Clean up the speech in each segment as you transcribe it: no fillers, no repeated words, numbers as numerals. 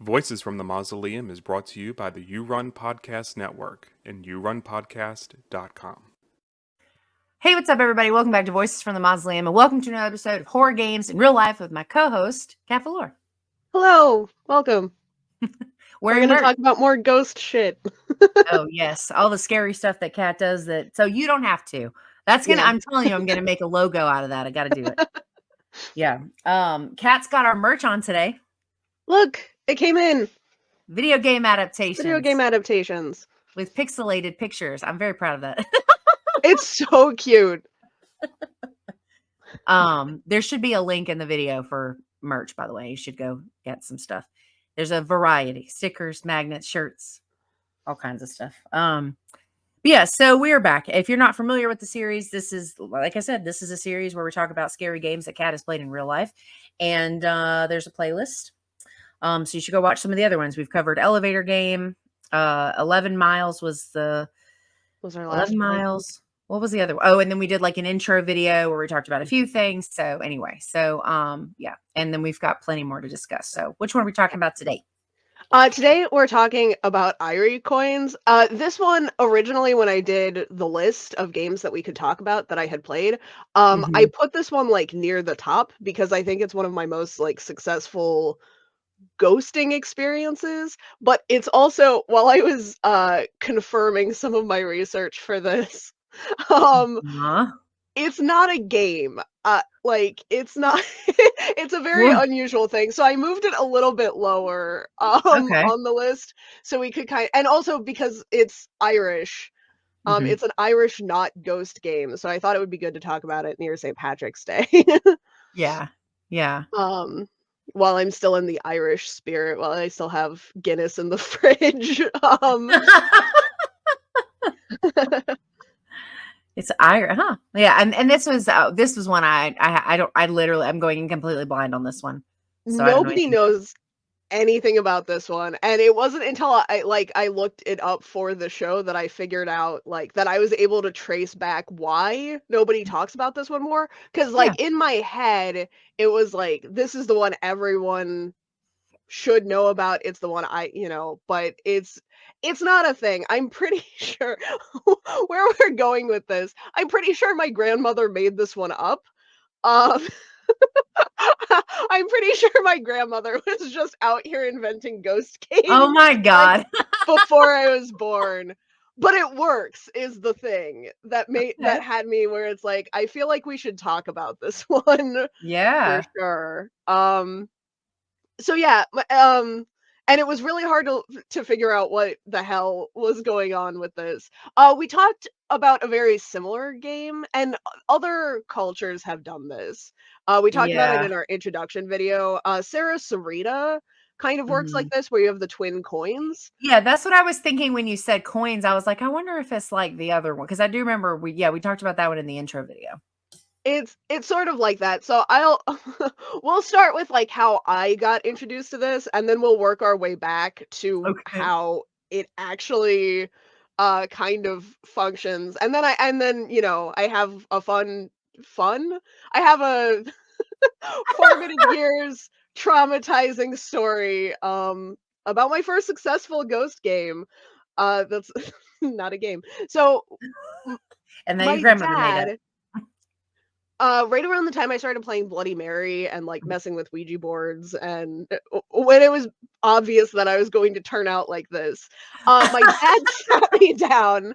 Voices from the Mausoleum is brought to you by the You Run Podcast Network and yourunpodcast.com. Hey, what's up, everybody? Welcome back to Voices from the Mausoleum, and welcome to another episode of Horror Games in Real Life with my co-host, Kat Valor. Hello, welcome. We're going to talk about more ghost shit. Oh, yes. All the scary stuff that Kat does so you don't have to. I'm telling you, I'm going to make a logo out of that. I got to do it. Yeah. Kat's got our merch on today. Look, it came in. Video game adaptations. With pixelated pictures. I'm very proud of that. It's so cute. There should be a link in the video for merch, by the way. You should go get some stuff. There's a variety: stickers, magnets, shirts, all kinds of stuff. Yeah, so we're back. If you're not familiar with the series, this is, like I said, this is a series where we talk about scary games that Kat has played in real life. And there's a playlist. So you should go watch some of the other ones. We've covered Elevator Game. 11 Miles was our last 11 Miles. What was the other one? Oh, and then we did like an intro video where we talked about a few things. So anyway, yeah. And then we've got plenty more to discuss. So which one are we talking about today? Today we're talking about Eire coins. This one, originally when I did the list of games that we could talk about that I had played, I put this one like near the top because I think it's one of my most like successful ghosting experiences. But it's also, while I was confirming some of my research for this, it's not a game. It's not. It's a very unusual thing. So I moved it a little bit lower on the list, so we could and also because it's Irish. It's an Irish not ghost game, so I thought it would be good to talk about it near St. Patrick's Day. Yeah. While I'm still in the Irish spirit, while I still have Guinness in the fridge. It's Eire, huh? Yeah, and this was one I'm going in completely blind on this one. So nobody knows anything about this one, and it wasn't until I looked it up for the show that I figured out that I was able to trace back why nobody talks about this one more. Because in my head, it was like, this is the one everyone should know about. It's the one but it's not a thing. I'm pretty sure where we're going with this. I'm pretty sure my grandmother made this one up. I'm pretty sure my grandmother was just out here inventing ghost games. Oh my God. Before I was born. But it works is the thing that that had me where it's like, I feel like we should talk about this one. Yeah. For sure. So yeah, and it was really hard to figure out what the hell was going on with this. We talked about a very similar game, and other cultures have done this. We talked about it in our introduction video. Sarah Sarita kind of works like this, where you have the twin coins. Yeah, that's what I was thinking when you said coins. I was like, I wonder if it's like the other one, because I do remember we talked about that one in the intro video. It's sort of like that. So we'll start with like how I got introduced to this, and then we'll work our way back to how it actually kind of functions. And then I have a fun. I have a formative years traumatizing story about my first successful ghost game. That's not a game. So and then your grandmother made it. Right around the time I started playing Bloody Mary and like messing with Ouija boards, and when it was obvious that I was going to turn out like this, my dad sat me down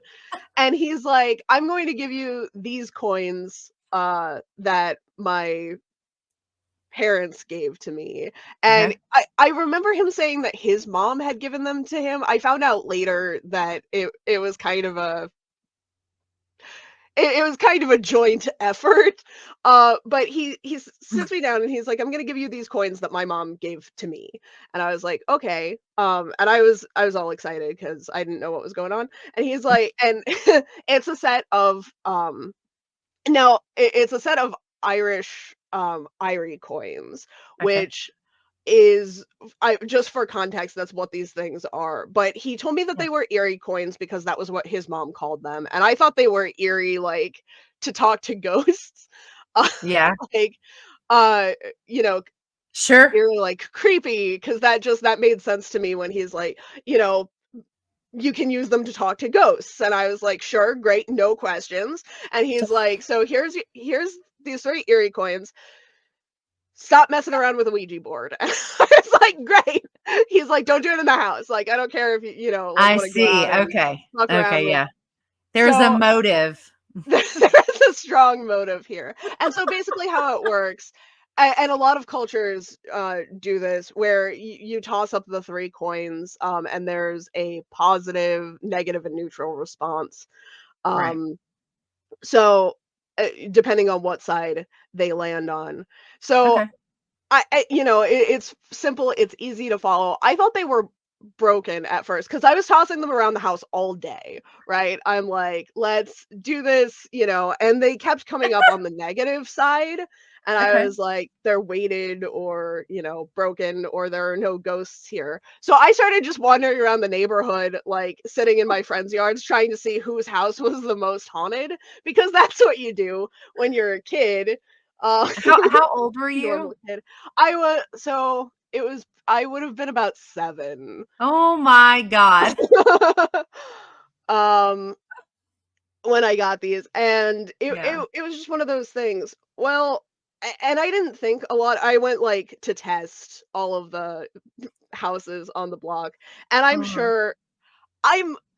and he's like, I'm going to give you these coins that my parents gave to me. And I remember him saying that his mom had given them to him. I found out later that it was kind of a it was kind of a joint effort. But he sits me down and he's like, I'm gonna give you these coins that my mom gave to me. And I was like, okay. And I was all excited because I didn't know what was going on. And he's like, and it's a set of now it's a set of Irish Eire coins, which is, just for context, that's what these things are. But he told me that they were Eire coins because that was what his mom called them, and I thought they were eerie, like to talk to ghosts. Yeah. Like, Sure. Eerie, like, creepy, because that made sense to me when he's like, you know, "You can use them to talk to ghosts," and I was like, "Sure, great, no questions," and he's like, "So here's these 3 Erie coins. Stop messing around with a Ouija board." And I was like, "Great." He's like, "Don't do it in the house, like, I don't care if you know, like, I wanna go see. out and Okay. fuck around Okay, with." yeah. There's a So motive. there's a strong motive here. And so basically how it works, and a lot of cultures do this, where you toss up the 3 coins, and there's a positive, negative, and neutral response. Right. Um, so depending on what side they land on. So Okay. it's simple, it's easy to follow. I thought they were broken at first because I was tossing them around the house all day, right? I'm like, "Let's do this," and they kept coming up on the negative side, and I Okay. was like, "They're weighted or, broken, or there are no ghosts here." So I started just wandering around the neighborhood, like, sitting in my friends' yards trying to see whose house was the most haunted, because that's what you do when you're a kid. Uh How old were Normal you? kid. I would have been about 7. Oh my god. Um, when I got these, and Yeah. it was just one of those things. Well, and I didn't think a lot. I went, like, to test all of the houses on the block, and Uh-huh.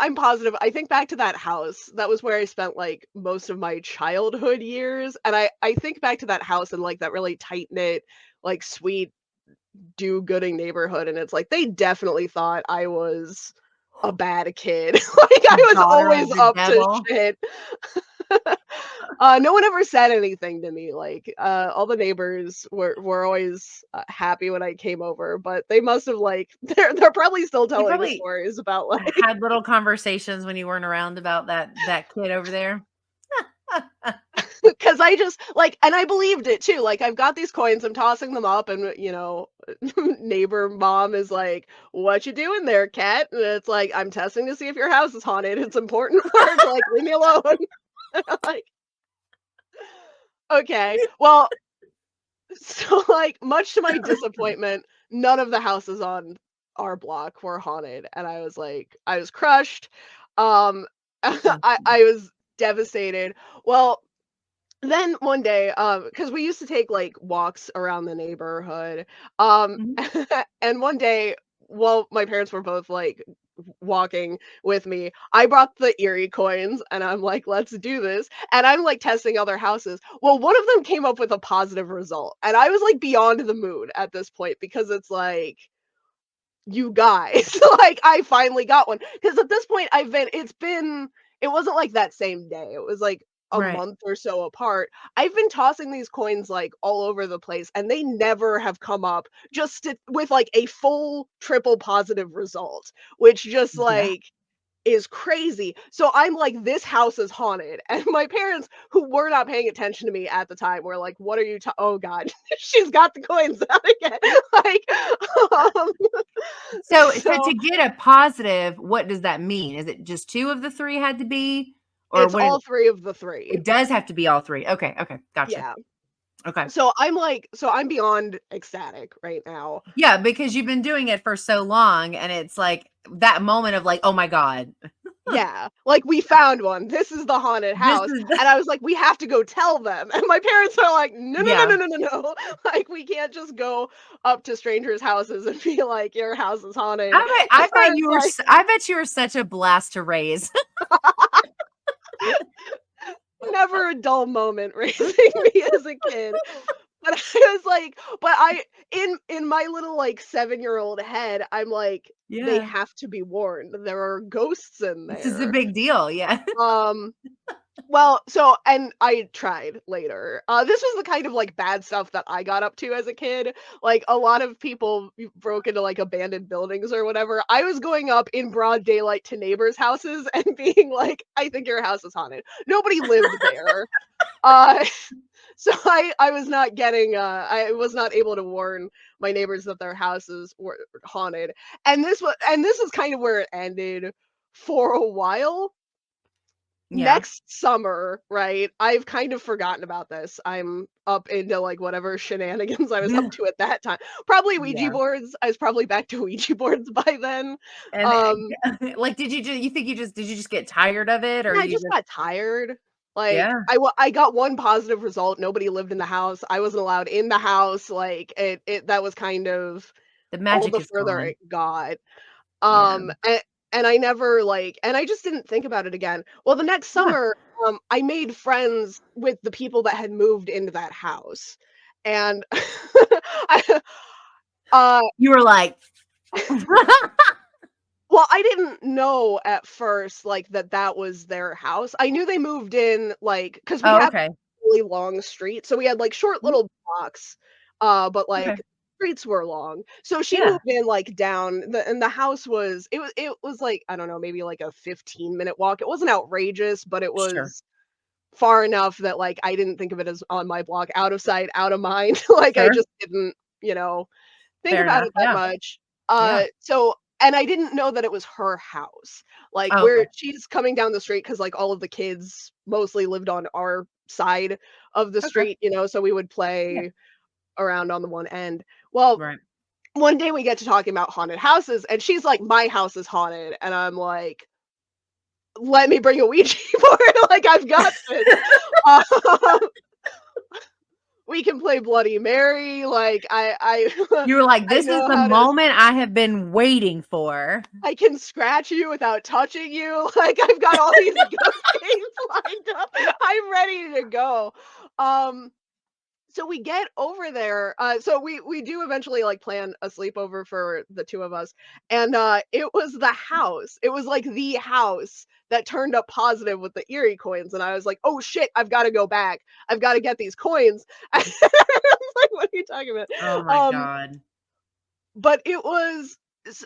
I'm positive. I think back to that house. That was where I spent, like, most of my childhood years, and I think back to that house and, like, that really tight-knit, like, sweet do-gooding neighborhood, and it's like, they definitely thought I was a bad kid. Like, I was Daughter always of the up to devil. shit. No one ever said anything to me, like, all the neighbors were always, happy when I came over, but they must have, like they're probably still You telling probably stories about, like had little conversations when you weren't around about that kid over there. because I just like, and I believed it too. Like, I've got these coins, I'm tossing them up, and neighbor mom is like, "What you doing there, cat?" And it's like, "I'm testing to see if your house is haunted. It's important work. Like, leave me alone." Like, okay, well, so like, much to my disappointment, none of the houses on our block were haunted, and I was like, I was crushed. Um, I was devastated. Well, then one day, because we used to take, like, walks around the neighborhood, Mhm. and one day, while my parents were both, like, walking with me, I brought the Erie coins, and I'm like, "Let's do this," and I'm, like, testing other houses. Well, one of them came up with a positive result, and I was, like, beyond the moon at this point, because it's like, "You guys," like, I finally got one, because at this point, it wasn't, like, that same day, it was, like, a Right. month or so apart. I've been tossing these coins, like, all over the place, and they never have come up with, like, a full triple positive result, which just, Yeah. like, is crazy. So I'm like, "This house is haunted," and my parents, who were not paying attention to me at the time, were like, "What are you oh god, she's got the coins out again." Like, um, So so to get a positive, what does that mean? Is it just 2 of the 3 had to be? Or it's what is all 3 of the 3. it does have to be all 3. Okay, okay, gotcha. Yeah. Okay. So I'm beyond ecstatic right now. Yeah, because you've been doing it for so long, and it's like that moment of like, "Oh my god, Yeah, like, we found one. This is the haunted this house, is the" and I was like, "We have to go tell them." And my parents are like, "No, no, no, Yeah. no, no, no, no. Like, we can't just go up to strangers' houses and be like, 'Your house is haunted.'" I And I bet was you were like, s I bet you were such a blast to raise. never a dull moment raising me as a kid. But I was like, in my little, like, 7-year-old head, I'm like, "They Yeah. have to be warned. There are ghosts in This is a there." big deal, yeah. Um Well, so and I tried later. This was the kind of, like, bad stuff that I got up to as a kid. Like, a lot of people broke into, like, abandoned buildings or whatever. I was going up in broad daylight to neighbors' houses and being like, "I think your house is haunted." Nobody lived there. Uh, so I was not getting, I was not able to warn my neighbors that their houses were haunted. And this is kind of where it ended for a while. Yeah. next summer, right? I've kind of forgotten about this. I'm up into like whatever shenanigans I was up to at that time. Probably Ouija Yeah. boards. I was probably back to Ouija boards by then. And Um, like, did you just get tired of it, or yeah, I you just just got tired. Like yeah, I got one positive result. Nobody lived in the house. I wasn't allowed in the house. Like it that was kind of the all magic the is further gone. it got. Yeah. And I never like and I just didn't think about it again. Well, the next Yeah. summer, I made friends with the people that had moved into that house. And I, uh, You were like well, I didn't know at first like that that was their house. I knew they moved in like because we Oh, have okay. a really long street, so we had like short Mhm. little blocks, but Okay. like streets were long. So she Yeah. moved in like down and the house was it was like I don't know maybe like a 15-minute walk. It wasn't outrageous, but it Sure. was far enough that like I didn't think of it as on my block, out of sight, out of mind. Like I Sure. just didn't you know think Fair about enough. it that Yeah. much. Yeah. So and I didn't know that it was her house. Like, Oh, where okay. she's coming down the street because like, all of the kids mostly lived on our side of the Okay. street, so we would Yeah. play around on the one end. Well, Right. one day we get to talking about haunted houses, and she's like, "My house is haunted," and I'm like, "Let me bring a Ouija board, like, I've got this." Um, we can play Bloody Mary, like, I You were like, I "This is know the how to moment I have been waiting for." I can scratch you without touching you. Like I've got all these good things lined up. I'm ready to go. Um, so we get over there. So we do eventually like plan a sleepover for the two of us, and it was the house. It was like the house that turned up positive with the Erie coins, and I was like, "Oh shit, I've got to go back. I've got to get these coins." I was like, "What are you talking about?" Oh my god. But it was s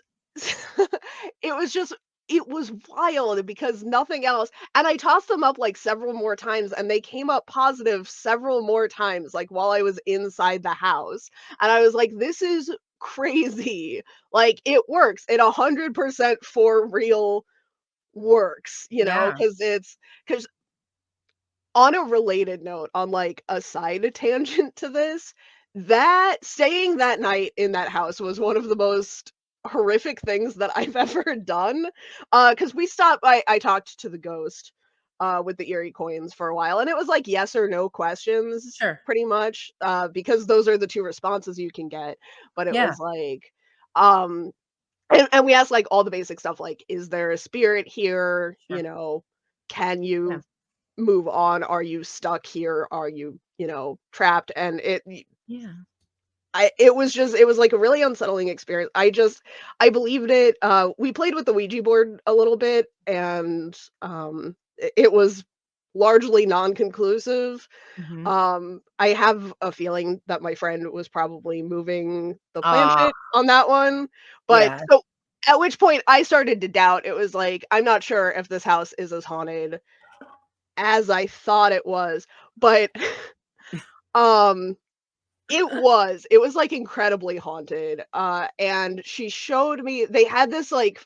it was just it was wild because nothing else and I tossed them up, like, several more times, and they came up positive several more times, like, while I was inside the house, and I was like, "This is crazy." Like, it works. It 100% for real works, Yeah. because because on a related note, on, like, a side tangent to this, that staying that night in that house was one of the most horrific things that I've ever done, because we stopped I talked to the ghost, with the Erie coins for a while, and it was, like, yes or no questions Sure. pretty much, because those are the 2 responses you can get, but it Yeah. was like, um and we asked, like, all the basic stuff, like, "Is there a spirit here?" Sure. "Can Yeah. you move on? Are you stuck here? Are you, trapped?" And Yeah. it was just it was like a really unsettling experience. I believed it. We played with the Ouija board a little bit and it was largely non-conclusive. Mhm. I have a feeling that my friend was probably moving the Aw, planchette on that one. But yeah. so at which point I started to doubt. It was like, I'm not sure if this house is as haunted as I thought it was, but, um, it was, like, incredibly haunted, and she showed me they had this, like,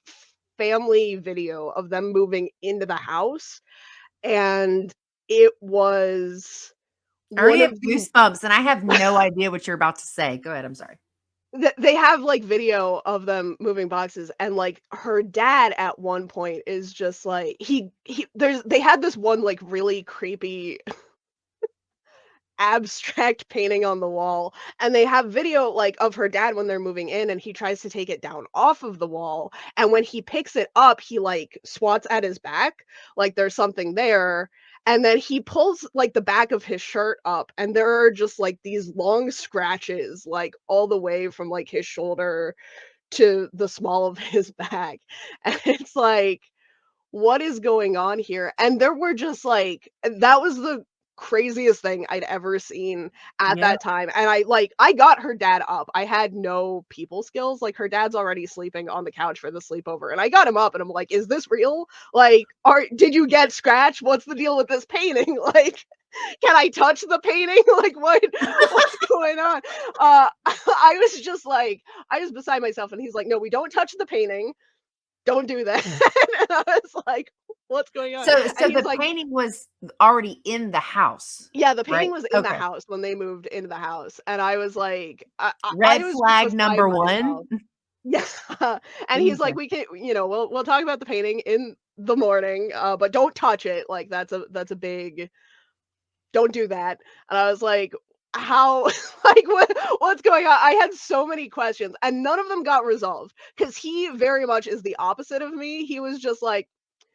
family video of them moving into the house, and it was I already one have of the goosebumps, and I have no idea what you're about to say. Go ahead, I'm sorry. they have, like, video of them moving boxes, and, like, her dad at one point is just, like he they had this one, like, really creepy abstract painting on the wall, and they have video, like, of her dad when they're moving in, and he tries to take it down off of the wall, and when he picks it up, he, like, swats at his back, like there's something there, and then he pulls, like, the back of his shirt up, and there are just, like, these long scratches, like, all the way from, like, his shoulder to the small of his back, and it's like what is going on here? And there were just like that was the craziest thing I'd ever seen at Yeah. that time. And I got her dad up. I had no people skills. Like her dad's already sleeping on the couch for the sleepover. And I got him up and I'm like, "Is this real? Like, are did you get scratched? What's the deal with this painting?" Like, can I touch the painting? Like what's going on? I was just like I was beside myself and he's like, "No, we don't touch the painting. Don't do that." And I was like, What's going on? So And he's the like, painting was already in the house, yeah, the right? painting was in the Okay. house when they moved into the house. And I was like, I Red was flag beside number myself. 1. Yeah. And he's like, Okay. we can, we'll talk about the painting in the morning, but don't touch it. Like that's a big, don't do that. And I was like, how, like, what's going on? I had so many questions and none of them got resolved because he very much is the opposite of me. He was just like,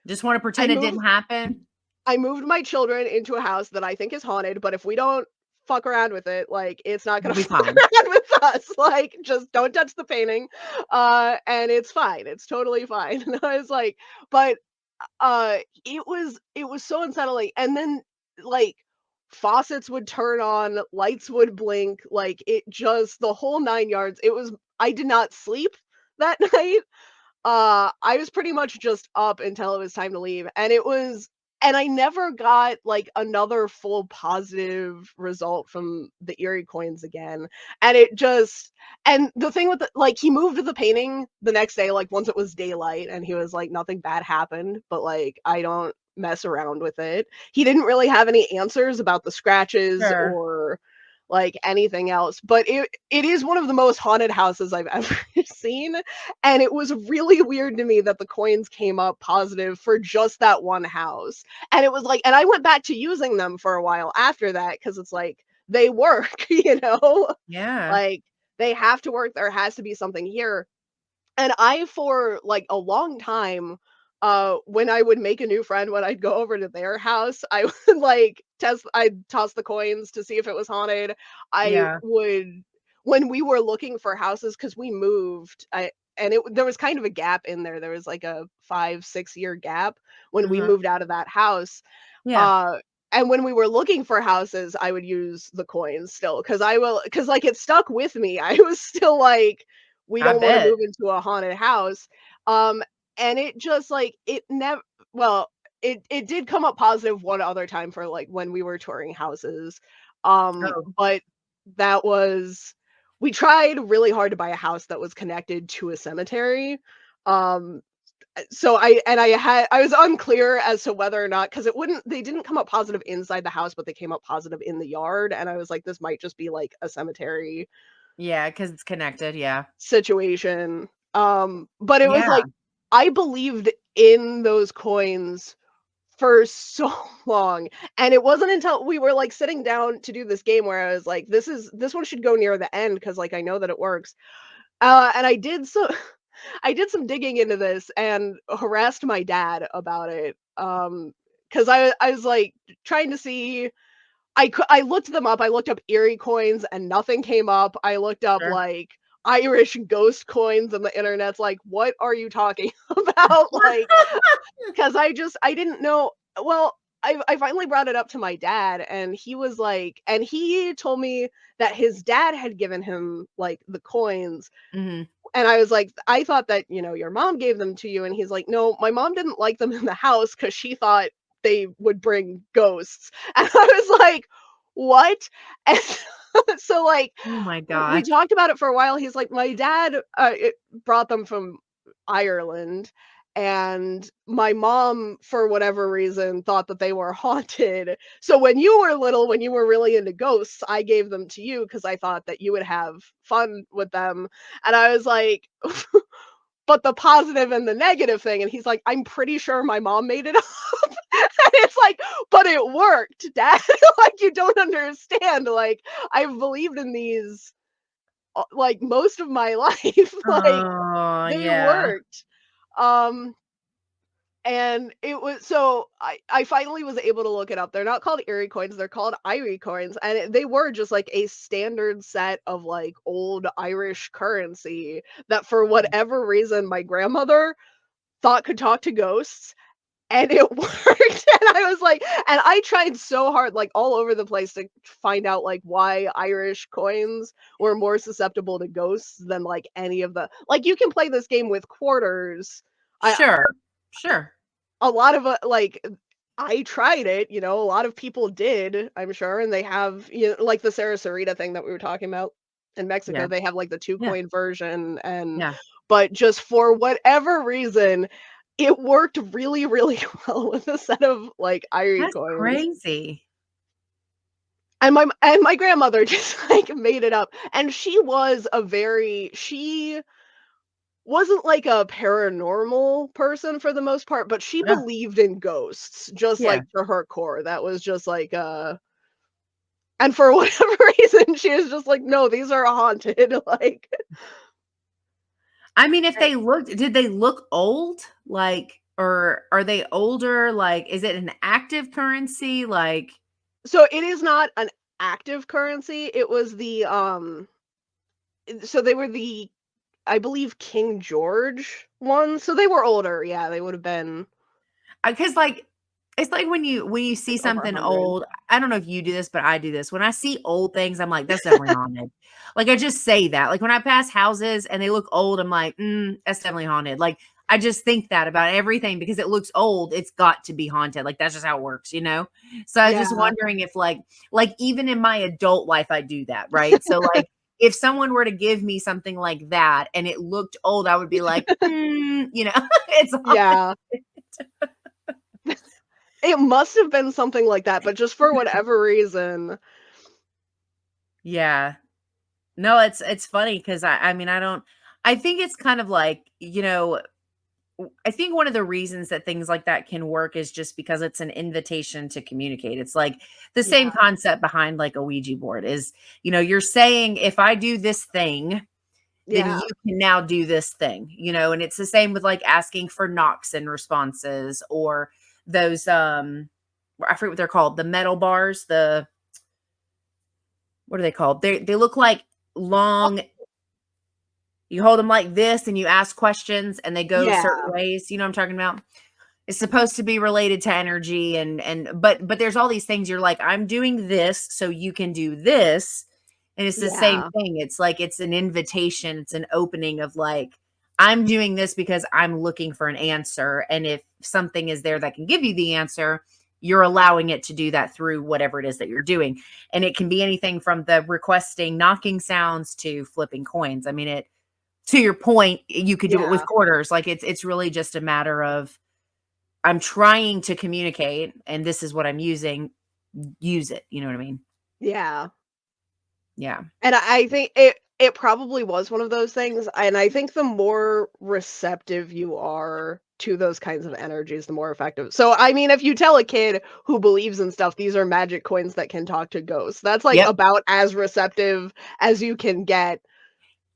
Just wanna I pretend it moved didn't happen? I moved my children into a house that I think is haunted, but if we don't fuck around with it, like, it's not We'll gonna be fuck fine. around with us. Like, just don't touch the painting, and it's fine. It's totally fine. And I was like, but it was so unsettling. And then like faucets would turn on, lights would blink, like it just the whole 9 yards. I did not sleep that night. I was pretty much just up until it was time to leave, and I never got, like, another full positive result from the Erie coins again, and it just and the thing with like, he moved the painting the next day, like, once it was daylight, and he was like, "Nothing bad happened," but, like, I don't mess around with it. He didn't really have any answers about the scratches Sure. or, like, anything else, but it is one of the most haunted houses I've ever seen, and it was really weird to me that the coins came up positive for just that one house. And it was like, and I went back to using them for a while after that because it's like they work, Yeah. like they have to work. There has to be something here. And I, for like a long time, when I would make a new friend, when I'd go over to their house, I would I'd toss the coins to see if it was haunted. I Yeah. would, when we were looking for houses, because we moved, there was kind of a gap in there. There was like a 5, 6 year gap when we Uh-huh. moved out of that house. Yeah. Uh, and when we were looking for houses, I would use the coins still because like it stuck with me. I was still like, we I don't want to bet. move into a haunted house. Um, and it just like it never well, it did come up positive one other time for like when we were touring houses. Oh, But that was we tried really hard to buy a house that was connected to a cemetery. Um, so I was unclear as to whether or not because it wouldn't they didn't come up positive inside the house, but they came up positive in the yard, and I was like, this might just be like a cemetery yeah, because it's connected, yeah. situation. But it was Yeah. like I believed in those coins for so long, and it wasn't until we were like sitting down to do this game where I was like, this one should go near the end because like I know that it works. And I did some digging into this and harassed my dad about it. Because I was like trying to see. I looked them up. I looked up Erie coins and nothing came up. I looked up Sure. like Irish ghost coins, and the internet's like, what are you talking about? Like, because I didn't know. Well, I finally brought it up to my dad, and he was like, and he told me that his dad had given him like the coins, Mhm. and I was like, "I thought that, your mom gave them to you." And he's like, "No, my mom didn't like them in the house because she thought they would bring ghosts." And I was like, "What?" And so, like, Oh my we gosh. talked about it for a while. He's like, "My dad, brought them from Ireland, and my mom, for whatever reason, thought that they were haunted. So when you were little, when you were really into ghosts, I gave them to you because I thought that you would have fun with them." And I was like, "But the positive and the negative thing," and he's like, "I'm pretty sure my mom made it up." And it's like, "But it worked, dad." Like, you don't understand. Like, I've believed in these, like, most of my life. Like, Oh, they yeah. worked. Um, and it was so I finally was able to look it up. They're not called Erie coins, they're called Eire coins, and they were just like a standard set of like old Irish currency that for whatever reason my grandmother thought could talk to ghosts, and it worked. And I was like, and I tried so hard, like all over the place, to find out like why Irish coins were more susceptible to ghosts than like any of the like you can play this game with quarters. I Sure. Sure. A lot of like I tried it, a lot of people did, I'm sure, and they have, like the Sarah Sarita thing that we were talking about in Yeah. Mexico, they have like the two Yeah. coin version, and Yeah. but just for whatever reason, it worked really, really well with a set of, like, Eire That's coins. crazy. And my grandmother just, like, made it up, and she wasn't, like, a paranormal person for the most part, but she Yeah. believed in ghosts, just, Yeah. like, to her core. That was just, like, and for whatever reason, she was just like, "No, these are haunted," like I mean, if did they look old? Like, or are they older? Like, is it an active currency? Like, so it is not an active currency, it was so they were I believe King George ones, so they were older, yeah, they would've been, because like it's like when you see like, over something 100. old. I don't know if you do this, but I do this. When I see old things, I'm like, that's definitely haunted. Like I just say that. Like when I pass houses and they look old, I'm like, that's definitely haunted. Like I just think that about everything because it looks old, it's got to be haunted. Like that's just how it works, you know? So I was just Yeah, wondering if like even in my adult life, I do that, right? So like if someone were to give me something like that and it looked old, I would be like, it's haunted. yeah. It must have been something like that, but just for whatever reason. Yeah. No, it's funny because I mean, I think it's kind of like, I think one of the reasons that things like that can work is just because it's an invitation to communicate. It's like the same Yeah, concept behind like a Ouija board is, you're saying if I do this thing, then yeah, you can now do this thing, and it's the same with like asking for knocks and responses or those I forget what they're called, the metal bars, what are they called? They look like long. You hold them like this and you ask questions and they go yeah, certain ways. You know what I'm talking about? It's supposed to be related to energy but there's all these things you're like, I'm doing this so you can do this. And it's the same yeah, thing. It's like it's an invitation, it's an opening of like, I'm doing this because I'm looking for an answer. And if something is there that can give you the answer, you're allowing it to do that through whatever it is that you're doing. And it can be anything from the requesting knocking sounds to flipping coins. I mean, to your point, you could do it with yeah, quarters. Like it's really just a matter of I'm trying to communicate and this is what I'm using. Use it. You know what I mean? yeah. Yeah. And I think it probably was one of those things, and I think the more receptive you are to those kinds of energies, the more effective. So, I mean, if you tell a kid who believes in stuff, these are magic coins that can talk to ghosts, that's, like, Yep. about as receptive as you can get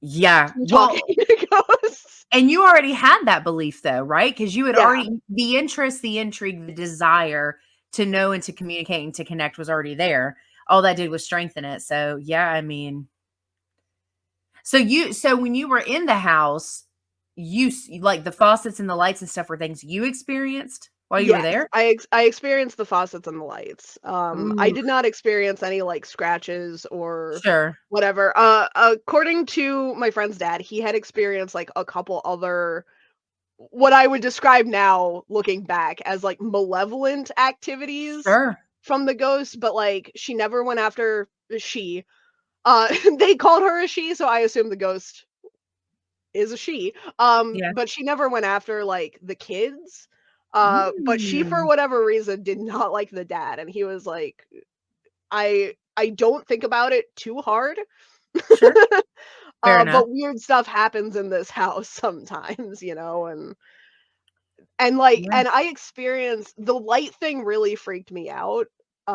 Yeah. to talking Well, to ghosts. and you already had that belief though, right? Because you had Yeah, already the interest, the intrigue, the desire to know and to communicate and to connect was already there. All that did was strengthen it. So yeah, I mean, so when you were in the house, like the faucets and the lights and stuff were things you experienced while you were yes, there? I experienced the faucets and the lights. I Ooh, did not experience any, like, scratches or sure. whatever. According to my friend's dad, he had experienced, like, a couple other what I would describe now, looking back, as, like, malevolent activities Sure. from the ghost, but, like, she never went after she, they called her a she, so I assume the ghost is a she, Yeah. but she never went after, like, the kids, but she, for Mm, whatever reason, did not like the dad, and he was like, "I don't think about it too hard, sure. Fair enough. but weird stuff happens in this house sometimes," like, Yeah, and I experienced the light thing really freaked me out,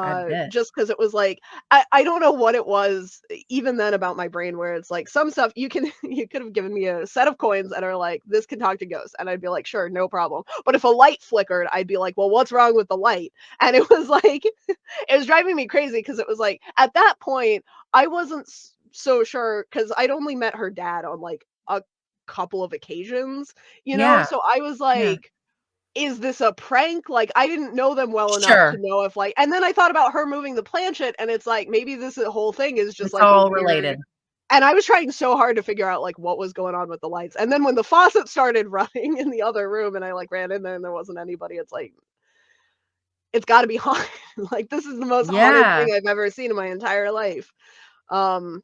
I bet. just because it was like I don't know what it was even then about my brain where it's like some stuff you can you could have given me a set of coins and are like, "This can talk to ghosts," and I'd be like, "Sure, no problem." But if a light flickered, I'd be like, "Well, what's wrong with the light?" And it was like it was driving me crazy because it was like, at that point, I wasn't so sure because 'cause I'd only met her dad on, like, a couple of occasions, Yeah, so I was yeah. like, is this a prank? Like, I didn't know them well enough to Sure. know if, like, and then I thought about her moving the planchette, and it's like, maybe this whole thing is just, It's like, a all weird related. and I was trying so hard to figure out, like, what was going on with the lights, and then when the faucet started running in the other room and I, like, ran in there and there wasn't anybody, it's like, it's gotta be haunted. Like, this is the most haunted Yeah. thing I've ever seen in my entire life. Um,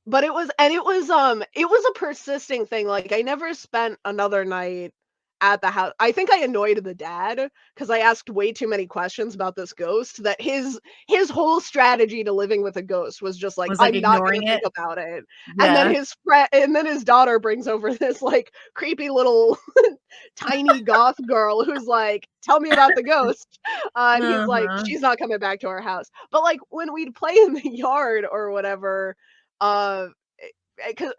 but it was a persisting thing, like, I never spent another night at the house. I think I annoyed the dad because I asked way too many questions about this ghost that his whole strategy to living with a ghost was just like, Was like I'm not gonna ignoring think it. about it. And then Yeah. his daughter brings over this like creepy little tiny goth girl who's like, tell me about the ghost. And he's like, Uh-huh. she's not coming back to our house. But like when we'd play in the yard or whatever, uh,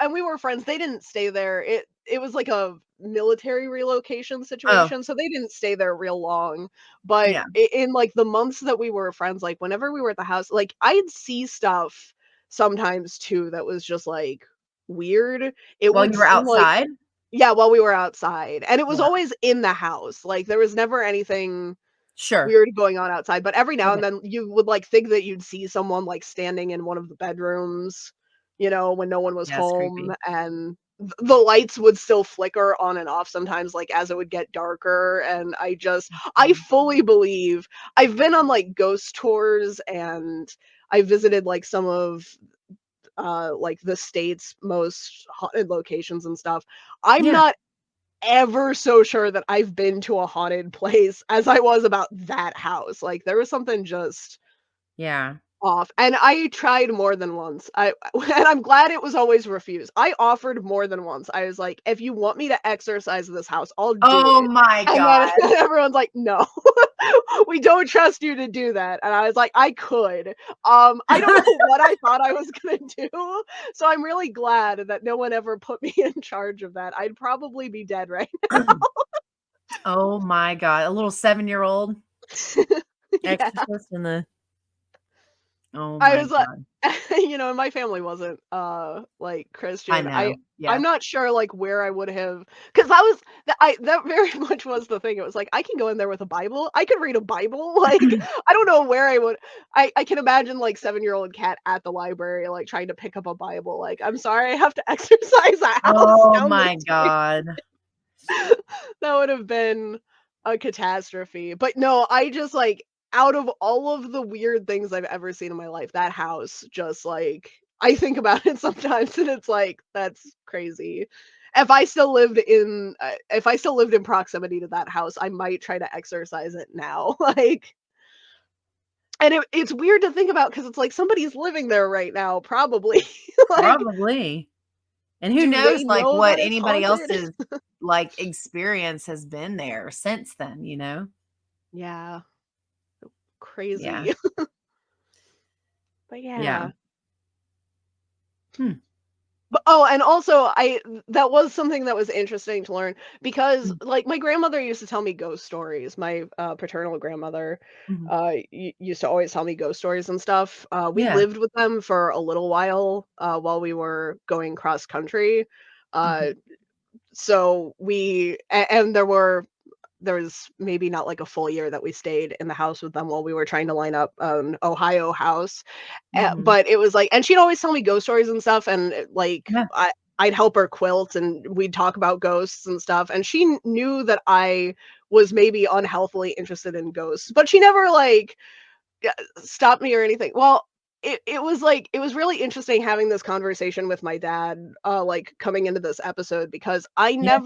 and we were friends. They didn't stay there. It was like a military relocation Oh, situation, so they didn't stay there real long. But yeah. in like the months that we were friends, like whenever we were at the house, like I'd see stuff sometimes too that was just like weird. It While would you were seem like outside? yeah, while we were outside, and it was Yeah. always in the house. Like there was never anything Sure. weird going on outside, but every now Okay. and then you would, like, think that you'd see someone, like, standing in one of the bedrooms, when no one was Yeah, it's home, creepy. and the lights would still flicker on and off sometimes, like, as it would get darker, and I Mhm. fully believe I've been on, like, ghost tours, and I visited, like, some of, like, the state's most haunted locations and stuff. I'm Yeah. not ever so sure that I've been to a haunted place as I was about that house. Like, there was something just Yeah. off, and I tried more than once. I and I'm glad it was always refused. I offered more than once. I was like, "If you want me to exorcise this house, I'll do Oh it." my And then god. everyone's like, "No, we don't trust you to do that." And I was like, "I could." I don't know what I thought I was gonna do, so I'm really glad that no one ever put me in charge of that. I'd probably be dead right Oh my god. A little 7-year-old Yeah. exorcist in the oh I my was like god. and my family wasn't, like, I Christian. know. I'm Yeah. not sure, like, where I would have, because that very much was the thing. It was like, I can go in there with a Bible. I could read a Bible. Like, I don't know where I would I can imagine, like, seven-year-old cat at the library, like, trying to pick up a Bible, like, "I'm sorry, I have to exercise a house Oh down the my street." god. That would have been a catastrophe. But no, I just like out of all of the weird things I've ever seen in my life, that house just like I think about it sometimes and it's like that's crazy. If I still lived in proximity to that house, I might try to exercise it now. Like and it's weird to think about because it's like somebody's living there right now, probably. Like, Probably. And who do knows, they like, know what that it's anybody haunted? else's, like, experience has been there since then, you know? Yeah, Yeah. crazy. But Yeah. yeah. Hmm. But oh, and also that was something that was interesting to learn because, Mm. like, my grandmother used to tell me ghost stories. My, paternal grandmother, Mhm. used to always tell me ghost stories and stuff. We Yeah. lived with them for a little while we were going cross country. Mhm. Uh, so and there was maybe not like a full year that we stayed in the house with them while we were trying to line up an Ohio house. Mhm. But it was like and she'd always tell me ghost stories and stuff, and, like, Yeah. I'd help her quilt, and we'd talk about ghosts and stuff, and she knew that I was maybe unhealthily interested in ghosts, but she never, like, stopped me or anything. Well, it was, like it was really interesting having this conversation with my dad, like, coming into this episode Yeah.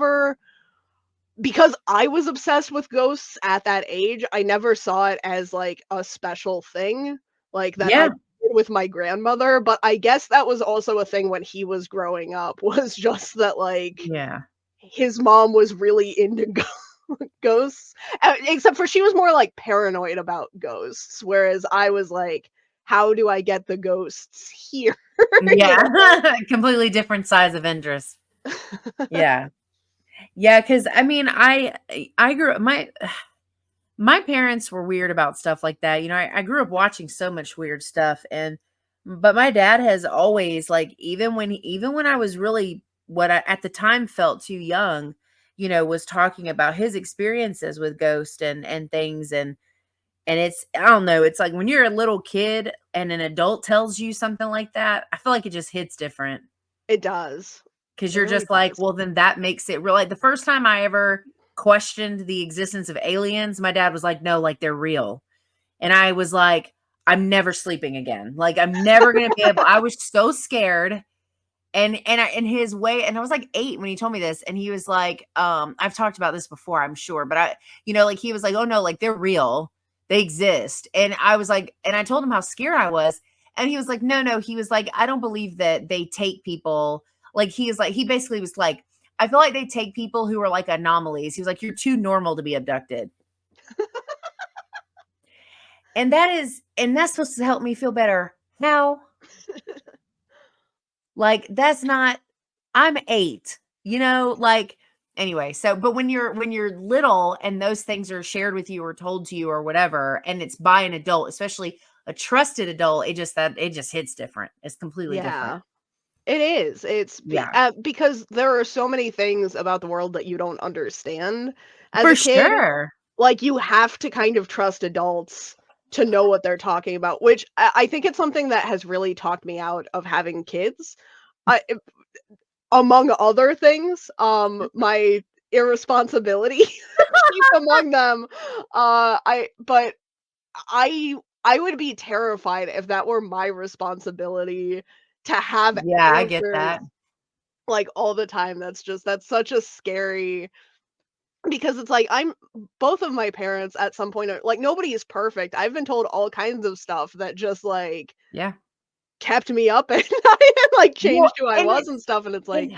because I was obsessed with ghosts at that age, I never saw it as, like, a special thing, like, that I Yeah. did with my grandmother, but I guess that was also a thing when he was growing up, was just that, like, Yeah. his mom was really into ghosts, except for she was more, like, paranoid about ghosts, whereas I was like, "How do I get the ghosts here?" You Yeah. know? Completely different size of interest. Yeah. Yeah, because I mean, I grew up my parents were weird about stuff like that. You know, I grew up watching so much weird stuff and but my dad has always like even when I was really what I at the time felt too young, you know, was talking about his experiences with ghosts and things and it's I don't know, it's like when you're a little kid and an adult tells you something like that, I feel like it just hits different. It does. 'Cause It you're really just like, does. well, then that makes it real like, the first time I ever questioned the existence of aliens, my dad was like, "No, like, they're real." And I was like, "I'm never sleeping again. Like, I'm never gonna be able" I was so scared, and his way, and I was like 8 when he told me this, and he was like, I've talked about this before, I'm sure, but like he was like, oh no, like they're real, they exist. And I was like, and I told him how scared I was, and he was like, no, he was like, I don't believe that they take people. Like he basically was like, I feel like they take people who are like anomalies. He was like, you're too normal to be abducted. And that's supposed to help me feel better. How? Like, that's not, I'm 8, like, anyway. So, but when you're little and those things are shared with you or told to you or whatever, and it's by an adult, especially a trusted adult, it just hits different. It's completely different. Yeah. It is. Yeah, Because there are so many things about the world that you don't understand as for a kid. sure. Like, you have to kind of trust adults to know what they're talking about, which I think it's something that has really talked me out of having kids. I Among other things, my irresponsibility chief among them. I would be terrified if that were my responsibility to have Yeah, I get answers, that. like, all the time. That's such a scary, because it's like, both of my parents at some point are like, nobody is perfect. I've been told all kinds of stuff that just, like, Yeah. kept me up at night and, like, Well, changed who I and was and stuff, and it's like,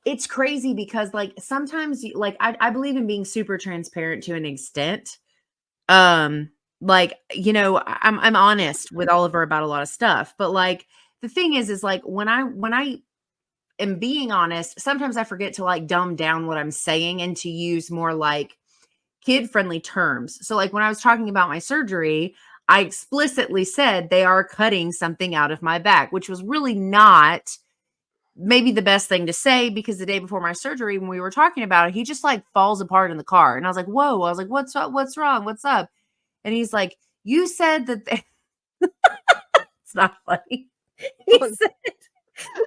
it's crazy because like sometimes like I believe in being super transparent to an extent. Um, like, I'm honest with Oliver about a lot of stuff, but like the thing is like when I am being honest, sometimes I forget to like dumb down what I'm saying and to use more like kid-friendly terms. So like when I was talking about my surgery, I explicitly said they are cutting something out of my back, which was really not maybe the best thing to say, because the day before my surgery, when we were talking about it, he just like falls apart in the car. And I was like, whoa, I was like, what's up? What's wrong? What's up? And he's like, you said that it's not funny. He said,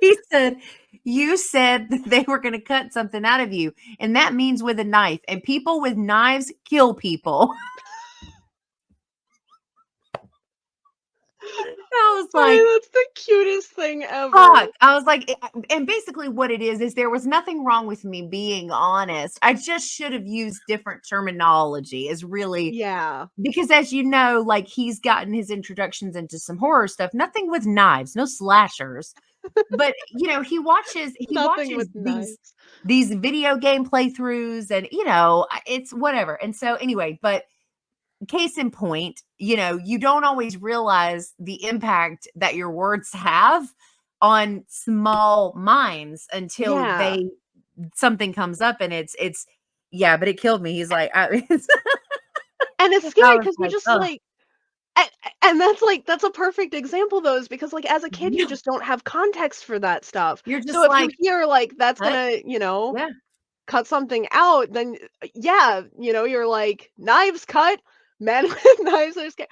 he said, you said that they were going to cut something out of you. And that means with a knife, and people with knives kill people. I was like, "Sorry, that's the cutest thing ever." fuck. I was like, and basically what it is there was nothing wrong with me being honest. I just should have used different terminology, is really, Yeah. because as you know, like he's gotten his introductions into some horror stuff, nothing with knives, no slashers. But he Nothing watches with knives. these video game playthroughs, and it's whatever. And so anyway, but case in point, you don't always realize the impact that your words have on small minds until Yeah. something comes up, and yeah, but it killed me. He's like, I, And it's I scary was because you like, just, oh, like, a and that's, like, that's a perfect example though, is because, like, as a kid, you yeah. just don't have context for that stuff. You're So just if you like, hear, like, that's what? gonna, Yeah, cut something out, then, yeah, you're like, "Knives cut, men with knives are scared."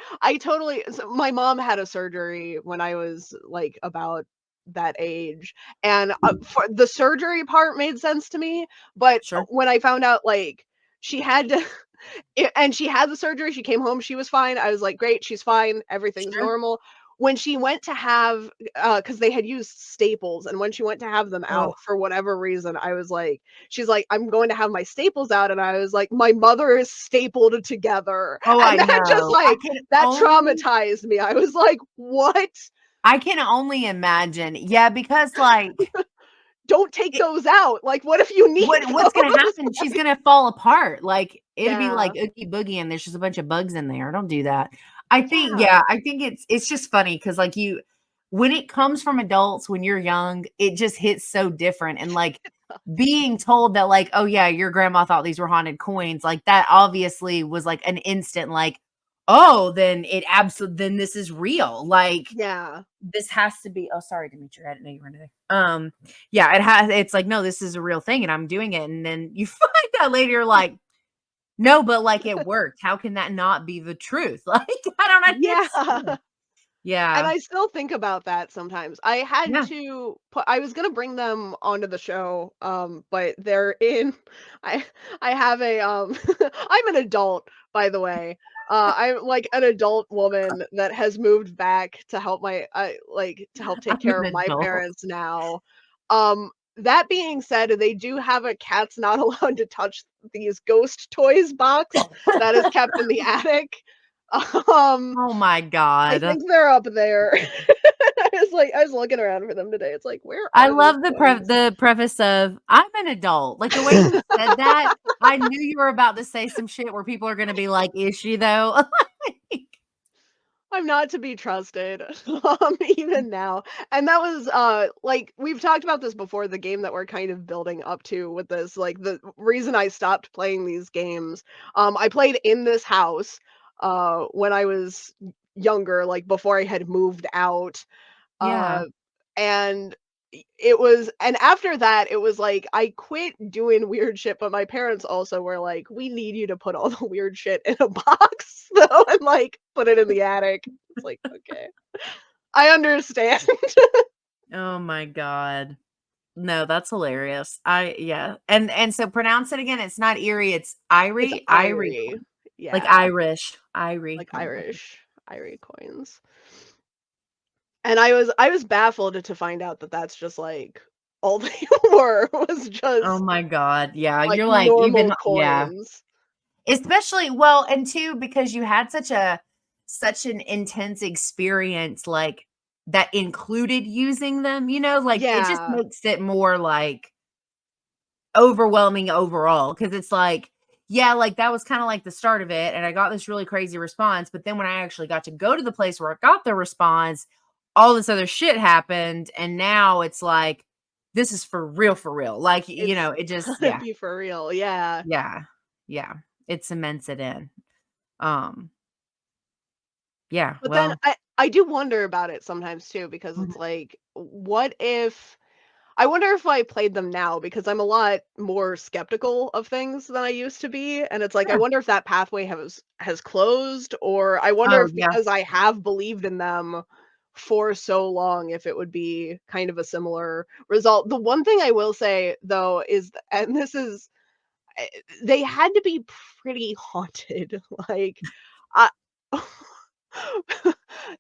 My mom had a surgery when I was, like, about that age, and, for the surgery part made sense to me, but, sure, when I found out, like, she had to and she had the surgery, she came home, she was fine, I was like, "Great, she's fine, everything's sure. normal." When she went to have, because they had used staples, and when she went to have them Oh, out for whatever reason, I was like, she's like, "I'm going to have my staples out," and I was like, "My mother is stapled together," oh, and I that just, know. like, that traumatized me. I was like, "What? I can only imagine. Yeah, because like Don't take those out, like, what if you need what's gonna those?" happen? She's gonna fall apart. Like it'd be like Yeah. Oogie Boogie, and there's just a bunch of bugs in there. Don't do that. I think, Yeah. yeah, I think it's just funny because like when it comes from adults when you're young, it just hits so different. And like being told that, like, oh yeah, your grandma thought these were haunted coins, like that obviously was like an instant, like, oh, then this is real. Like Yeah. this has to be, oh, sorry, Dimitri, I didn't know you were in there. Yeah, it's like, no, this is a real thing and I'm doing it. And then you find out later, you're like, no, but like it worked. How can that not be the truth? Like, I don't Yeah. understand. Yeah. I still think about that sometimes. I had Yeah. to I was gonna bring them onto the show, but they're in I I have a I'm an adult, by the way. I'm like an adult woman that has moved back to help to help take I'm care an of my adult. parents now. That being said, they do have a cats not allowed to touch these ghost toys box that is kept in the attic. Um Oh my I God. think they're up there. I was looking around for them today. It's like, where I are those love coins? the preface of "I'm an adult." Like, the way you said that, I knew you were about to say some shit where people are gonna be like, "Is she though?" I'm not to be trusted, even now. And that was, like, we've talked about this before, the game that we're kind of building up to with this, like, the reason I stopped playing these games, I played in this house, when I was younger, like, before I had moved out. Yeah. Uh, and and after that, it was like I quit doing weird shit, but my parents also were like, "We need you to put all the weird shit in a box, though, and like put it in the attic." It's like, okay, I understand. Oh my God. No, that's hilarious. Yeah. And so pronounce it again. It's not Erie, it's It's Irie. Irie Irie, coin. Like yeah, Irish. Irie like coin. Okay. Irie coins. And I was baffled to find out that that's just like all they were was Oh just my God. Yeah. like You're like, normal even yeah. coins. Especially well, and two, because you had such an intense experience, like, that included using them, like, it just Yeah. makes it more, like, overwhelming overall. Because it's like, yeah, like, that was kinda like the start of it, and I got this really crazy response, but then when I actually got to go to the place where I got the response, all this other shit happened, and now it's like, this is for real, like, It's it just gonna yeah, be for real, yeah. yeah, yeah, it cements it in, um yeah, But then well I do wonder about it sometimes too because mhm. it's like, what if I wonder if I played them now because I'm a lot more skeptical of things than I used to be, and it's like, I Sure. wonder if that pathway has closed, or I wonder Oh, if yeah. because I have believed in them for so long, if it would be kind of a similar result. The one thing I will say though is and this is eh, they had to be pretty haunted, like, I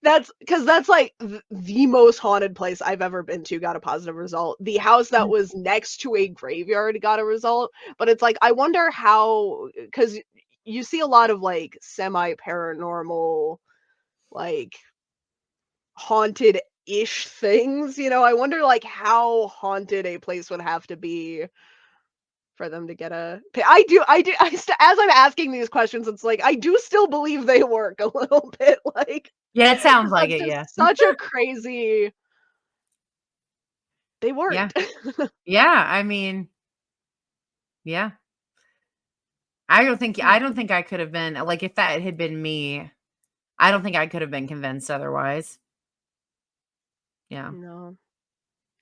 that's because that's, like, the most haunted place I've ever been to got a positive result. The house that Mm. was next to a graveyard got a result, but it's like, I wonder how because you see a lot of, like, semi-paranormal, like, haunted-ish things, I wonder, like, how haunted a place would have to be for them to get as I'm asking these questions, it's like, I do still believe they work a little bit, like, Yeah, it sounds 'cause like that's it, yeah. just such a crazy they Yeah. worked. Yeah, I mean, yeah. I don't think I could have been like, if that had been me, I don't think I could have been convinced otherwise. Yeah. No,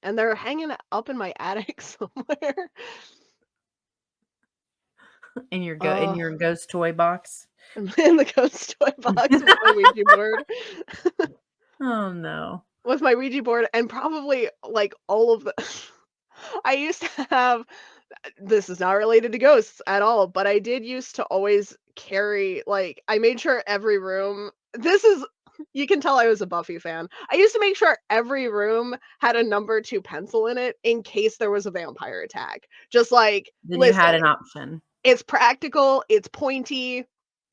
and they're hanging up in my attic somewhere. In Oh, your ghost toy box. in the ghost toy box with my Ouija board Oh, no. and probably, like, all of the I used to have this is not related to ghosts at all, but I did used to always carry I made sure every room this is you can tell I was a Buffy fan. I used to make sure every room had a number 2 pencil in it in case there was a vampire attack. Just like, Then you had listen, an option. it's practical, it's pointy.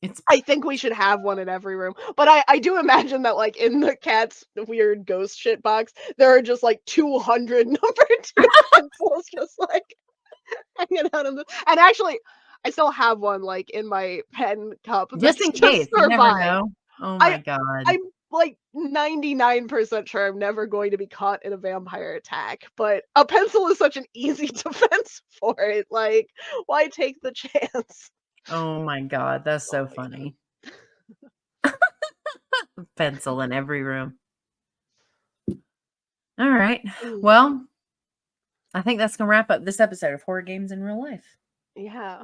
It's I think we should have one in every room. But I do imagine that like in the cat's weird ghost shit box, there are just like 200 number 2 pencils just like hanging out in the and actually, I still have one, like, in my pen cup just that's in just case, you never survived. know. Oh I my god. I'm, like, 99% sure I'm never going to be caught in a vampire attack, but a pencil is such an easy defense for it, like, why take the chance? Oh my god, that's Oh so my god. funny. Pencil in every room. Alright. Mm, Well, I think that's gonna wrap up this episode of Horror Games in Real Life. yeah.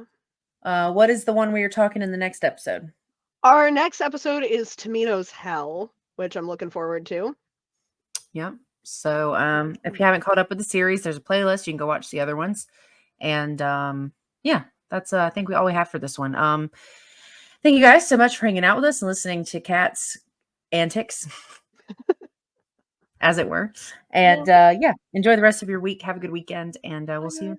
What is the one we are talking in the next episode? Our next episode is Tomato's Hell. which I'm looking forward to. Yep. So if you haven't caught up with the series, there's a playlist. You can go watch the other ones. And yeah, that's I think all we have for this one. Thank you guys so much for hanging out with us and listening to Kat's antics, as it were. And yeah, enjoy the rest of your week. Have a good weekend, and we'll see you.